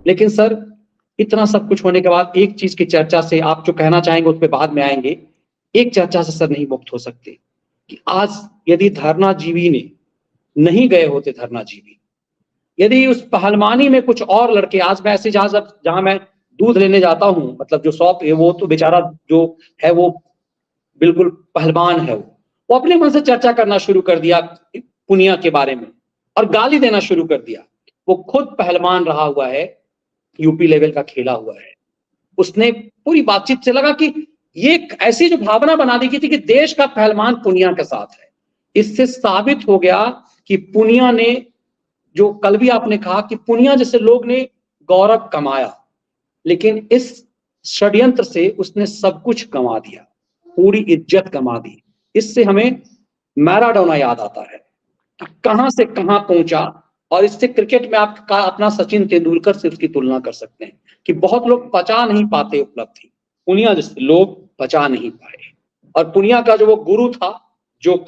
लेकिन सर, इतना सब कुछ होने के बाद एक चीज की चर्चा से, आप जो कहना चाहेंगे उस पर बाद में आएंगे, एक चर्चा से सर नहीं मुक्त हो सकते कि आज यदि धरनाजीवी ने नहीं गए होते, धरनाजीवी यदि उस पहलवानी में कुछ और लड़के, आज मैं ऐसे जहां मैं दूध लेने जाता हूं, मतलब जो शॉप है वो तो बेचारा जो है वो बिल्कुल पहलवान है, वो अपने मन से चर्चा करना शुरू कर दिया पुनिया के बारे में और गाली देना शुरू कर दिया। वो खुद पहलवान रहा हुआ है, यूपी लेवल का खेला हुआ है। उसने पूरी बातचीत से लगा कि ये एक ऐसी जो भावना बना दी गई थी कि देश का पहलवान पुनिया के साथ है। इससे साबित हो गया कि पुनिया ने, जो कल भी आपने कहा कि पुनिया जैसे लोग ने गौरव कमाया, लेकिन इस षड्यंत्र से उसने सब कुछ गंवा दिया, पूरी इज्जत गंवा दी। इससे हमें मैराडोना याद आता है कि कहां से कहां पहुंचा। और इससे क्रिकेट में आप अपना सचिन तेंदुलकर से उसकी तुलना कर सकते हैं कि बहुत लोग पचा नहीं पाते उपलब्धि, पुनिया जैसे लोग पचा नहीं पाए। और पुनिया का जो वो गुरु था जो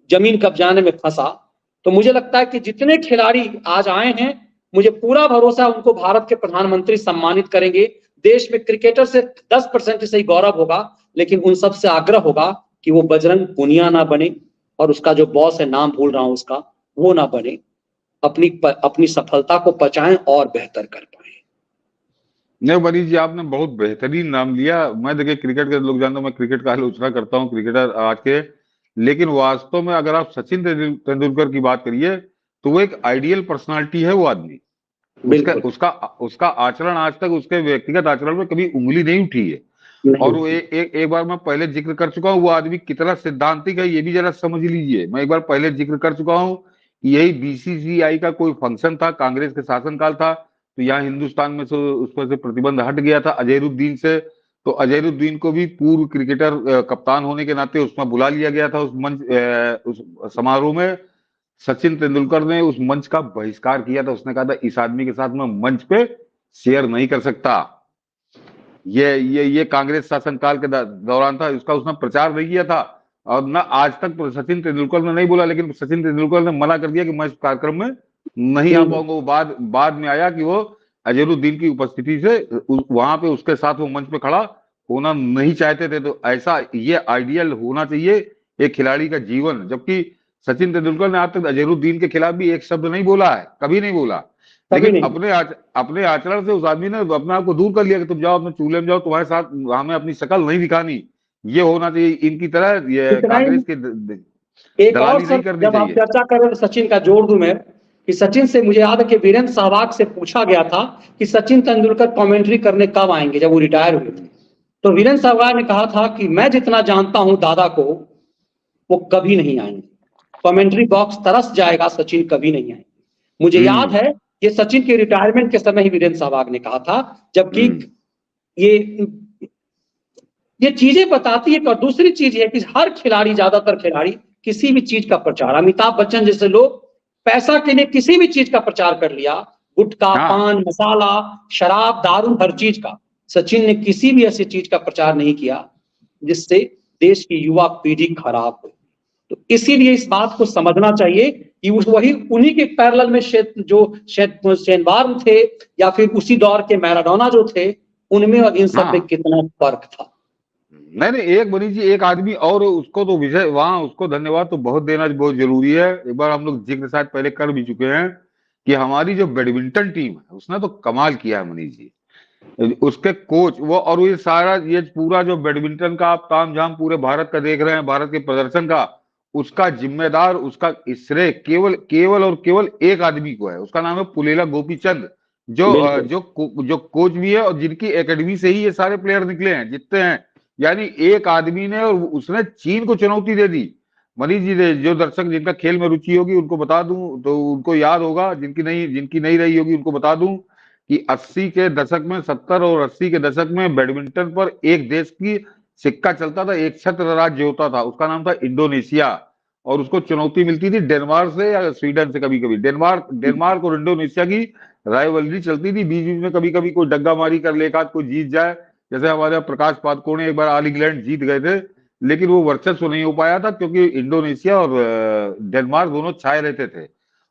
जमीन कब्जाने में फंसा, तो मुझे लगता है कि जितने खिलाड़ी आज आए हैं, मुझे पूरा भरोसा है उनको भारत के प्रधानमंत्री सम्मानित करेंगे। देश में क्रिकेटर से 10% से ही गौरव होगा, लेकिन उन सब से आग्रह होगा कि वो बजरंग पुनिया ना बने, और उसका जो बॉस है, नाम भूल रहा हूं उसका, वो ना बने। अपनी सफलता को पचाएं और बेहतर कर पाए। नहीं मनीष जी, आपने बहुत बेहतरीन नाम लिया। मैं देखिए क्रिकेट के लोग जानते हैं, मैं क्रिकेट का आलोचना करता हूँ, क्रिकेटर आज के, लेकिन वास्तव में अगर आप सचिन तेंदुलकर की बात करिए तो वो एक आइडियल पर्सनालिटी है। वो आदमी, उसका उसका उसका आचरण आज तक उसके व्यक्तिगत आचरण में कभी उंगली नहीं उठी है। और वो एक बार मैं पहले जिक्र कर चुका हूँ, वो आदमी कितना सिद्धांतिक है ये भी जरा समझ लीजिए। मैं एक बार पहले जिक्र कर चुका हूँ, यही बीसीसीआई का कोई फंक्शन था, कांग्रेस के शासनकाल था, तो यहाँ हिंदुस्तान में से उस पर से प्रतिबंध हट गया था अजहरुद्दीन से। तो अजहरुद्दीन को भी पूर्व क्रिकेटर कप्तान होने के नाते उसमें बुला लिया गया था उस मंच, उस समारोह में। सचिन तेंदुलकर ने उस मंच का बहिष्कार किया था। उसने कहा था इस आदमी के साथ मैं मंच पे शेयर नहीं कर सकता। ये कांग्रेस शासनकाल के दौरान था, इसका उसने प्रचार नहीं किया था। और ना आज तक सचिन तेंदुलकर ने नहीं बोला, लेकिन सचिन तेंदुलकर ने मना कर दिया कि मैं इस कार्यक्रम में नहीं आ पाऊंगा। वो बाद में आया कि वो अजहरुद्दीन की उपस्थिति से वहां पे उसके साथ वो मंच पे खड़ा होना नहीं चाहते थे। तो ऐसा ये आइडियल होना चाहिए एक खिलाड़ी का जीवन। जबकि सचिन तेंदुलकर ने आज तक अजहरुद्दीन के खिलाफ भी एक शब्द नहीं बोला है, कभी नहीं बोला। लेकिन अपने आचरण से उस आदमी ने अपने आप को दूर कर लिया कि तुम जाओ अपने चूल्हे में जाओ, तुम्हारे साथ हमें अपनी शक्ल नहीं दिखानी। ये होना चाहिए इनकी तरह, ये कांग्रेस के एक और सर, जब आप चर्चा कर रहे हैं सचिन का, जोड़ दूं मैं कि सचिन से मुझे याद है कि वीरेंद्र सहवाग से पूछा गया था कि सचिन तेंदुलकर कमेंट्री करने कब आएंगे, जब वो रिटायर हुए थे। तो वीरेंद्र सहवाग ने कहा था कि मैं जितना जानता हूं दादा को, वो कभी नहीं आएंगे, कमेंट्री बॉक्स तरस जाएगा, सचिन कभी नहीं आएंगे। मुझे याद है ये सचिन के रिटायरमेंट के समय ही वीरेंद्र सहवाग ने कहा था। जबकि ये चीजें बताती है। और दूसरी चीज है कि हर खिलाड़ी, ज्यादातर खिलाड़ी किसी भी चीज का प्रचार, अमिताभ बच्चन जैसे लोग पैसा के लिए किसी भी चीज का प्रचार कर लिया, गुटखा, पान मसाला, शराब, दारू, हर चीज का। सचिन ने किसी भी ऐसी चीज का प्रचार नहीं किया जिससे देश की युवा पीढ़ी खराब हो। तो इसीलिए इस बात को समझना चाहिए कि वही उन्हीं के पैरेलल में शेनवार्न थे, या फिर उसी दौर के मैराडोना जो थे, उनमें और इन सब में कितना फर्क था। नहीं, एक मनीष जी, एक आदमी और उसको तो विजय, वहां उसको धन्यवाद तो बहुत देना बहुत जरूरी है। एक बार हम लोग जिक्र शायद पहले कर भी चुके हैं कि हमारी जो बैडमिंटन टीम है उसने तो कमाल किया है मनीष जी। उसके कोच वो, और ये सारा ये पूरा जो बैडमिंटन का आप तामझाम पूरे भारत का देख रहे हैं, भारत के प्रदर्शन का, उसका जिम्मेदार, उसका श्रेय केवल और केवल एक आदमी को है। उसका नाम है पुलेला गोपीचंद, जो कोच भी है और जिनकी एकेडमी से ही ये सारे प्लेयर निकले हैं जितने हैं। यानी एक आदमी ने, और उसने चीन को चुनौती दे दी। मनीष जी, जो दर्शक जिनका खेल में रुचि होगी उनको बता दूं, तो उनको याद होगा, जिनकी नहीं रही होगी उनको बता दूं कि 80 के दशक में, 70 और 80 के दशक में बैडमिंटन पर एक देश की सिक्का चलता था, एक छत्र राज्य होता था, उसका नाम था इंडोनेशिया। और उसको चुनौती मिलती थी डेनमार्क से या स्वीडन से। कभी कभी डेनमार्क और इंडोनेशिया की राइवलरी चलती थी। बीच बीच में कभी कभी कोई डग्गा मारी कर ले, कोई जीत जाए। जैसे हमारे प्रकाश पादुकोण एक बार ऑल इंग्लैंड जीत गए थे, लेकिन वो वर्चस्व नहीं हो पाया था क्योंकि इंडोनेशिया और डेनमार्क दोनों छाए रहते थे।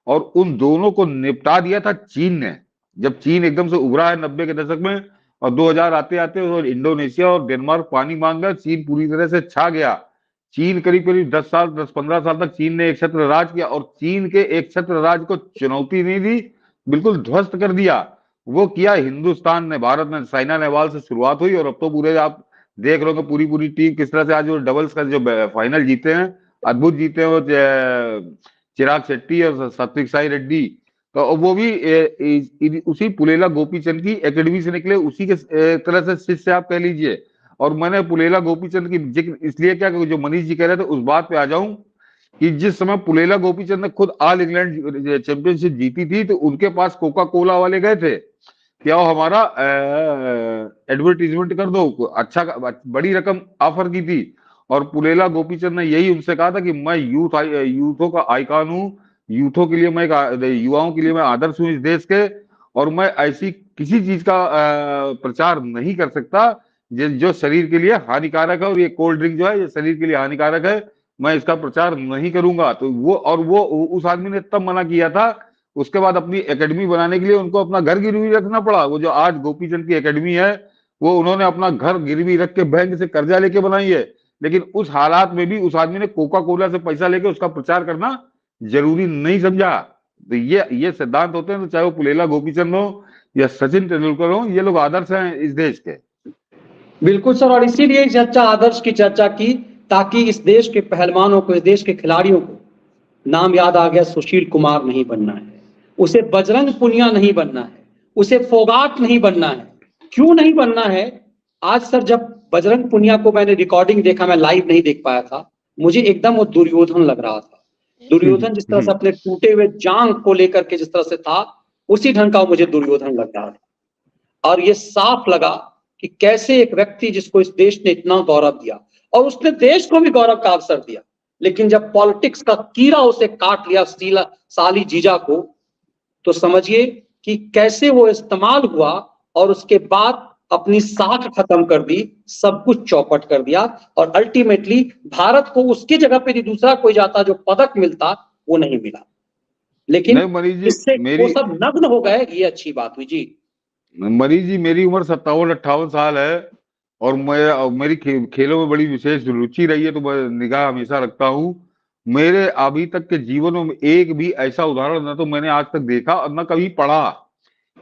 और उन दोनों को निपटा दिया था चीन ने। जब चीन एकदम से उभरा है 90 के दशक में, और 2000 आते आते और इंडोनेशिया और डेनमार्क पानी मांग गया, चीन पूरी तरह से छा गया। चीन करीब करीब 10-15 साल तक चीन ने एक छत्र राज किया, और चीन के एक छत्र राज को चुनौती नहीं दी, बिल्कुल ध्वस्त कर दिया। वो किया हिंदुस्तान ने, भारत ने, साइना नेहवाल से शुरुआत हुई, और अब तो पूरे आप देख रहे हो पूरी पूरी टीम किस तरह से आज वो डबल्स का जो फाइनल जीते हैं, अद्भुत जीते हैं वो चिराग शेट्टी और सात्विक साई रेड्डी। तो वो भी उसी पुलेला गोपीचंद की एकेडमी से निकले, उसी के तरह से शिष्य आप कह लीजिए। और मैंने पुलेला गोपीचंद की जिक्र इसलिए क्या कि जो मनीष जी कह रहे थे उस बात पे आ जाऊं कि जिस समय पुलेला गोपीचंद ने खुद ऑल इंग्लैंड चैंपियनशिप जीती थी, तो उनके पास कोका कोला वाले गए थे, क्या हमारा एडवर्टीजमेंट कर दो, अच्छा बड़ी रकम ऑफर की थी। और पुलेला गोपीचंद ने यही उनसे कहा था कि मैं यूथों का आइकॉन हूँ, यूथों के लिए मैं युवाओं के लिए मैं आदर्श हूँ इस देश के, और मैं ऐसी किसी चीज का प्रचार नहीं कर सकता जो शरीर के लिए हानिकारक है, और ये कोल्ड ड्रिंक जो है ये शरीर के लिए हानिकारक है, मैं इसका प्रचार नहीं करूंगा। तो वो उस आदमी ने तब मना किया था। उसके बाद अपनी एकेडमी बनाने के लिए उनको अपना घर गिरवी रखना पड़ा। वो जो आज गोपीचंद की एकेडमी है, वो उन्होंने अपना घर गिरवी रख के बैंक से कर्जा लेके बनाई है। लेकिन उस हालात में भी उस आदमी ने कोका कोला से पैसा लेके उसका प्रचार करना जरूरी नहीं समझा। तो ये सिद्धांत होते हैं, तो चाहे वो पुलेला गोपीचंद हो या सचिन तेंदुलकर हो, ये लोग आदर्श हैं इस देश के। बिल्कुल सर, और इसीलिए इस चर्चा आदर्श की चर्चा की, ताकि इस देश के पहलवानों को, इस देश के खिलाड़ियों को नाम याद आ गया, सुशील कुमार नहीं बनना है, उसे बजरंग पुनिया नहीं बनना है, उसे फोगाट नहीं बनना है। क्यों नहीं बनना है? आज सर जब बजरंग पुनिया को मैंने रिकॉर्डिंग देखा, मैं लाइव नहीं देख पाया था, मुझे एकदम वो दुर्योधन लग रहा था। दुर्योधन जिस तरह से अपने टूटे हुए जांग को लेकर के जिस तरह से था, उसी ढंग का मुझे दुर्योधन लग रहा था। और ये साफ लगा कि कैसे एक व्यक्ति जिसको इस देश ने इतना गौरव दिया, और उसने देश को भी गौरव का अवसर दिया, लेकिन जब पॉलिटिक्स का कीड़ा उसे काट लिया, साली जीजा को, तो समझिए कि कैसे वो इस्तेमाल हुआ, और उसके बाद अपनी साख खत्म कर दी, सब कुछ चौपट कर दिया। और अल्टीमेटली भारत को उसकी जगह पे दूसरा कोई जाता, जो पदक मिलता, वो नहीं मिला। लेकिन इससे वो सब नग्न हो गए, ये अच्छी बात हुई जी। मनीष जी, मेरी उम्र 57-58 साल है, और मेरी खेलों में बड़ी विशेष रुचि रही है, तो मैं निगाह हमेशा रखता हूँ। मेरे अभी तक के जीवन में एक भी ऐसा उदाहरण न तो मैंने आज तक देखा और न कभी पढ़ा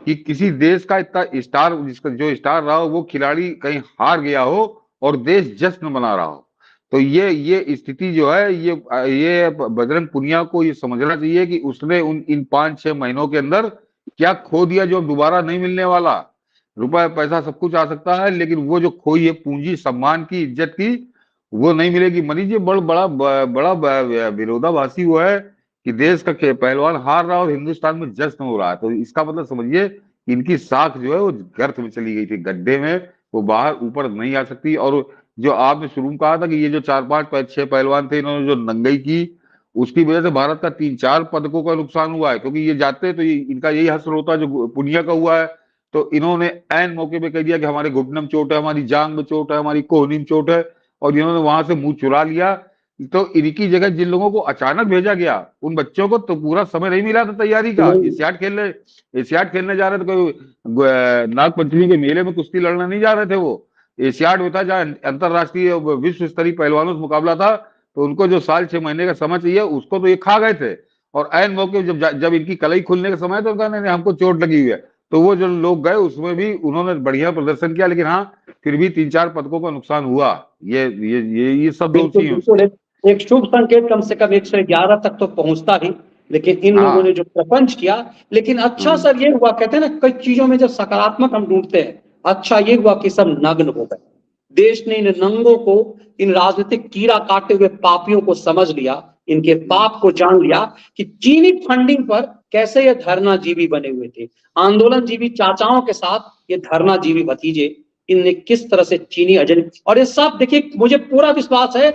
कि किसी देश का इतना स्टार, जिसका जो स्टार रहा हो, वो खिलाड़ी कहीं हार गया हो और देश जश्न मना रहा हो। तो ये स्थिति जो है, ये बजरंग पुनिया को ये समझना चाहिए कि उसने इन 5-6 महीनों के अंदर क्या खो दिया जो दोबारा नहीं मिलने वाला। रुपया पैसा सब कुछ आ सकता है, लेकिन वो जो खोई है पूंजी, सम्मान की, इज्जत की, वो नहीं मिलेगी। मनीष जी, बड़ा विरोधाभासी हुआ है कि देश का पहलवान हार रहा और हिंदुस्तान में जश्न हो रहा है। तो इसका मतलब समझिए इनकी साख जो है वो गर्त में चली गई थी, गड्ढे में, वो बाहर ऊपर नहीं आ सकती। और जो आपने शुरू में कहा था कि ये जो 4-5-6 पहलवान थे, इन्होंने जो नंगई की, उसकी वजह से भारत का 3-4 पदकों का नुकसान हुआ है। क्योंकि ये जाते तो इनका यही हश्र होता जो पुनिया का हुआ है। तो इन्होंने ऐन मौके पे कह दिया कि हमारे घुटने में चोट है, हमारी जांग में चोट है, हमारी कोहनी में चोट है, और इन्होंने वहां से मुंह चुरा लिया। तो इनकी जगह जिन लोगों को अचानक भेजा गया, उन बच्चों को तो पूरा समय नहीं मिला था तैयारी का। एशियाड खेलने जा रहे थे, कोई नागपंचमी के मेले में कुश्ती लड़ने नहीं जा रहे थे। वो एशियाड में था जहाँ अंतरराष्ट्रीय विश्व स्तरीय पहलवानों से मुकाबला था। तो उनको जो 6 महीने का समय चाहिए, उसको तो ये खा गए थे। और ऐन मौके जब इनकी कलई खुलने का समय, तो कहने हमको चोट लगी हुई है। तो वो जो लोग गए उसमें भी उन्होंने बढ़िया प्रदर्शन किया, लेकिन हाँ फिर भी 3-4 पदकों का नुकसान हुआ। ये सब बिल्कुल एक शुभ संकेत, कम से कम 111 तक तो पहुंचता ही, लेकिन इन लोगों ने जो प्रपंच किया। लेकिन अच्छा सर ये हुआ, कहते हैं ना कई चीजों में जब सकारात्मक हम ढूंढते हैं, अच्छा ये हुआ कि सब नग्न हो गए। देश ने इन नंगों को, इन राजनीतिक कीड़ा काटे हुए पापियों को समझ लिया, इनके पाप को जान लिया कि चीनी फंडिंग पर कैसे ये धरना जीवी बने हुए थे, आंदोलन जीवी चाचाओं के साथ ये धरना जीवी भतीजे, इनने किस तरह से चीनी एजेंट। और ये सब देखिए, मुझे पूरा विश्वास है